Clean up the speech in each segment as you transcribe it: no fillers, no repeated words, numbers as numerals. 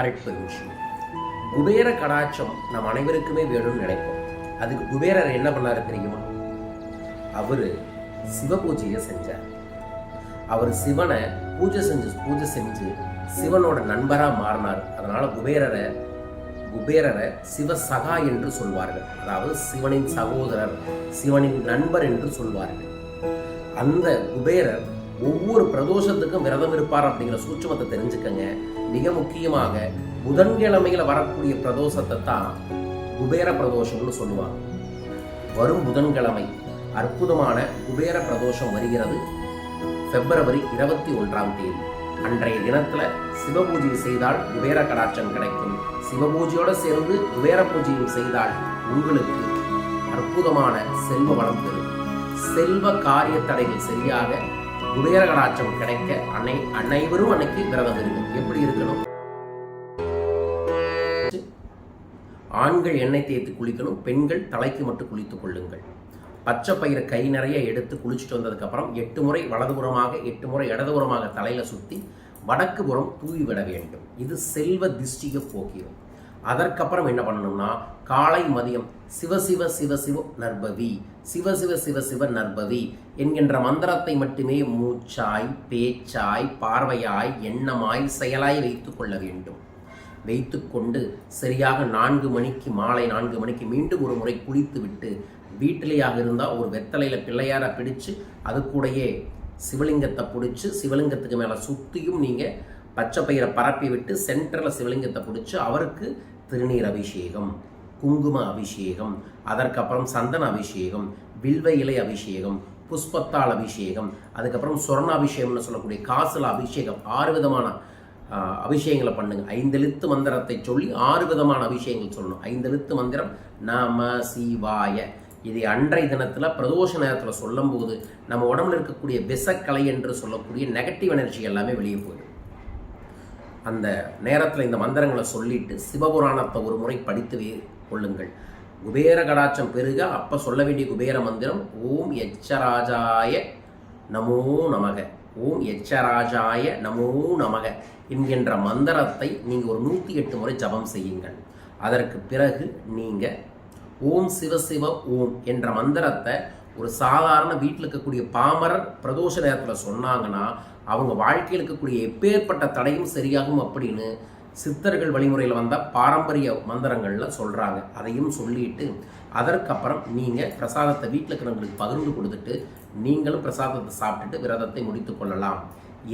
அரைப்பெருஞ்சி குபேர கடாட்சம் நம் அனைவருக்குமே வேணும்னு நினைப்போம். அதுக்கு குபேரர் என்ன பண்ணாரு தெரியுமா? அவரு சிவ பூஜையை செஞ்சார். அவர் சிவனை பூஜை செஞ்சு சிவனோட நண்பரா மாறினார். அதனால குபேரரை சிவசகா என்று சொல்வார்கள். அதாவது சிவனின் சகோதரர், சிவனின் நண்பர் என்று சொல்வார்கள். அந்த குபேரர் ஒவ்வொரு பிரதோஷத்துக்கும் விரதம் இருப்பார் அப்படிங்கிற சூட்சமத்தை தெரிஞ்சுக்கங்க. மிக முக்கியமாக புதன்கிழமையில வரக்கூடிய பிரதோஷத்தை தான் குபேர பிரதோஷம்னு சொல்லுவாங்க. வரும் புதன்கிழமை அற்புதமான குபேர பிரதோஷம் வருகிறது. பிப்ரவரி 21 அன்றைய தினத்துல சிவபூஜை செய்தால் குபேர கடாட்சம் கிடைக்கும். சிவபூஜையோட சேர்ந்து குபேர பூஜையும் செய்தால் உங்களுக்கு அற்புதமான செல்வ வளம் பெறும். செல்வ காரிய தடைகள் சரியாக குபேர கடாட்சம் கிடைக்க அனைவரும் அன்னைக்கு விரதம் இருக்கு. எப்படி இருக்கணும்? ஆண்கள் எண்ணெய் தேய்த்து குளிக்கணும், பெண்கள் தலைக்கு மட்டும் குளித்துக் கொள்ளுங்கள். பச்சை பயிரை கை நிறைய எடுத்து குளிச்சுட்டு வந்ததுக்கு அப்புறம் 8 முறை வலதுபுறமாக 8 முறை இடதுபுறமாக தலையில சுத்தி வடக்கு புறம் தூவி விட வேண்டும். இது செல்வ திஷ்டியை போக்கிடும். அதற்கப்புறம் என்ன பண்ணணும்னா, காலை மதியம் சிவ சிவ சிவ சிவ நர்பவி, சிவ சிவ சிவ சிவ நர்பவி என்கின்ற மந்திரத்தை மட்டுமே மூச்சாய், பேச்சாய், பார்வையாய், எண்ணமாய், செயலாய் வைத்துக் கொள்ள வேண்டும். வைத்துக்கொண்டு சரியாக 4 மணிக்கு, மாலை 4 மணிக்கு மீண்டும் ஒரு முறை குளித்து விட்டு, வீட்டிலேயாக இருந்தால் ஒரு வெத்தலையில பிள்ளையார பிடிச்சு அது கூடயே சிவலிங்கத்தை பிடிச்சி சிவலிங்கத்துக்கு மேலே சுற்றியும் நீங்கள் பச்சை பயிரை பரப்பி விட்டு சென்டரில் சிவலிங்கத்தை பிடிச்சி அவருக்கு திருநீர் அபிஷேகம், குங்கும அபிஷேகம், அதற்கப்புறம் சந்தன அபிஷேகம், வில்வ இலை அபிஷேகம், புஷ்பத்தால் அபிஷேகம், அதுக்கப்புறம் சொர்ண அபிஷேகம்னு சொல்லக்கூடிய காசுல அபிஷேகம், 6 விதமான அபிஷேகங்களை பண்ணுங்க. 5 எழுத்து மந்திரத்தை சொல்லி 6 விதமான அபிஷேகங்கள் சொல்லணும். 5 எழுத்து மந்திரம் நம சிவாய. இதை அன்றைய தினத்தில் பிரதோஷ நேரத்தில் சொல்லும் போது நம்ம உடம்புல இருக்கக்கூடிய விஷக்கலை என்று சொல்லக்கூடிய நெகட்டிவ் எனர்ஜி எல்லாமே வெளியே போயிடும். அந்த நேரத்தில் இந்த மந்திரங்களை சொல்லிட்டு சிவபுராணத்தை ஒரு முறை படித்து கொள்ளுங்கள். குபேர கடாட்சம் பெருக அப்போ சொல்ல வேண்டிய குபேர மந்திரம் ஓம் எச்சராஜாய நமோ நமக, ஓம் எச்சராஜாய நமோ நமக என்கின்ற மந்திரத்தை நீங்கள் ஒரு 108 முறை ஜபம் செய்யுங்கள். அதற்கு பிறகு நீங்கள் ஓம் சிவ சிவ ஓம் என்ற மந்திரத்தை ஒரு சாதாரண வீட்டில் இருக்கக்கூடிய பாமரர் பிரதோஷ நேரத்தில் சொன்னாங்கன்னா அவங்க வாழ்க்கையில் இருக்கக்கூடிய எப்பேற்பட்ட தடையும் சரியாகும் அப்படின்னு சித்தர்கள் வழிமுறையில் வந்த பாரம்பரிய மந்திரங்களில் சொல்கிறாங்க. அதையும் சொல்லிட்டு அதற்கப்புறம் நீங்கள் பிரசாதத்தை வீட்டில் இருக்கிறவங்களுக்கு பகிர்ந்து கொடுத்துட்டு நீங்களும் பிரசாதத்தை சாப்பிட்டுட்டு விரதத்தை முடித்து கொள்ளலாம்.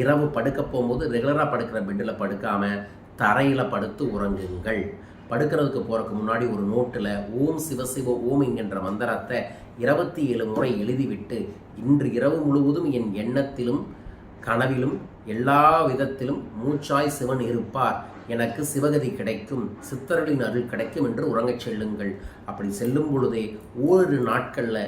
இரவு படுக்க போகும்போது ரெகுலராக படுக்கிற பெட்டில் படுக்காமல் தரையில் படுத்து உறங்குங்கள். படுக்கிறதுக்கு போகிறதுக்கு முன்னாடி ஒரு நோட்டில் ஓம் சிவசிவ ஓம் என்கின்ற மந்திரத்தை 27 முறை எழுதிவிட்டு, இன்று இரவு முழுவதும் என் எண்ணத்திலும் கனவிலும் எல்லா விதத்திலும் மூச்சாய் சிவன் இருப்பார், எனக்கு சிவகதி கிடைக்கும், சித்தர்களின் அருள் கிடைக்கும் என்று உறங்கச் செல்லுங்கள். அப்படி செல்லும் பொழுதே ஓரிரு நாட்களில்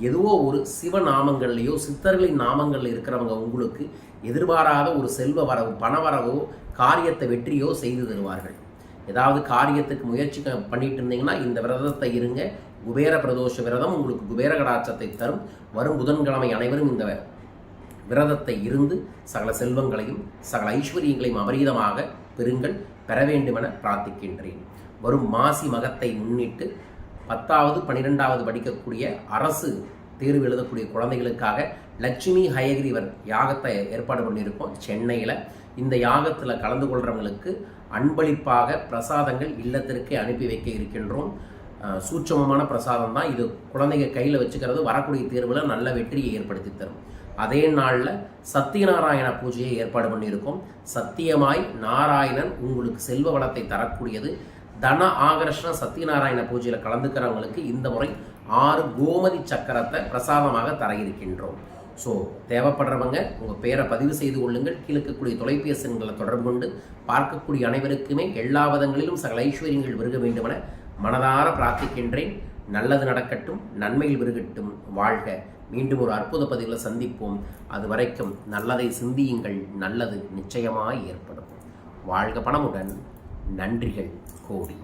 ஏதோ ஒரு சிவநாமங்கள்லையோ சித்தர்களின் நாமங்களில் இருக்கிறவங்க உங்களுக்கு எதிர்பாராத ஒரு செல்வ வரவு, பண வரவோ, காரியத்தை வெற்றியோ செய்து தருவார்கள். ஏதாவது காரியத்துக்கு முயற்சி பண்ணிட்டு இருந்தீங்கன்னா இந்த விரதத்தை இருங்க. குபேர பிரதோஷ விரதம் உங்களுக்கு குபேர கடாட்சத்தை தரும். வரும் புதன்கிழமை அனைவரும் இந்த விரதத்தை இருந்து சகல செல்வங்களையும் சகல ஐஸ்வர்யங்களையும் அபரீதமாக பெறுங்கள், பெற வேண்டுமென பிரார்த்திக்கின்றேன். வரும் மாசி மகத்தை முன்னிட்டு 10வது 12வது படிக்கக்கூடிய அரசு தேர்வு எழுதக்கூடிய குழந்தைகளுக்காக லட்சுமி ஹயகிரிவர் யாகத்தை ஏற்பாடு பண்ணியிருக்கோம் சென்னையில். இந்த யாகத்தில் கலந்து கொள்கிறவங்களுக்கு அன்பளிப்பாக பிரசாதங்கள் இல்லத்திற்கே அனுப்பி வைக்க இருக்கின்றோம். சூட்சமமான பிரசாதம் தான் இது. குழந்தைங்க கையில் வச்சுக்கிறது வரக்கூடிய தேர்வில் நல்ல வெற்றியை ஏற்படுத்தி தரும். அதே நாளில் சத்தியநாராயண பூஜையை ஏற்பாடு பண்ணியிருக்கோம். சத்தியமாய் நாராயணன் உங்களுக்கு செல்வ வளத்தை தரக்கூடியது. தன ஆகர்ஷண சத்தியநாராயண பூஜையில் கலந்துக்கிறவங்களுக்கு இந்த முறை 6 கோமதி சக்கரத்தை பிரசாதமாக தர இருக்கின்றோம். ஸோ தேவைப்படுறவங்க உங்கள் பேரை பதிவு செய்து கொள்ளுங்கள். கீழே இருக்கக்கூடிய தொலைபேசி எண்களை தொடர்பு கொண்டு பார்க்கக்கூடிய அனைவருக்குமே எல்லா விதங்களிலும் சகல ஐஸ்வர்யங்கள் விருக வேண்டுமென மனதார பிரார்த்திக்கின்றேன். நல்லது நடக்கட்டும், நன்மையில் விருகட்டும், வாழ்க. மீண்டும் ஒரு அற்புத பதிவில் சந்திப்போம். அது வரைக்கும் நல்லதை சிந்தியுங்கள், நல்லது நிச்சயமாய் ஏற்படும். வாழ்க பணமுடன். நன்றிகள் கோடி.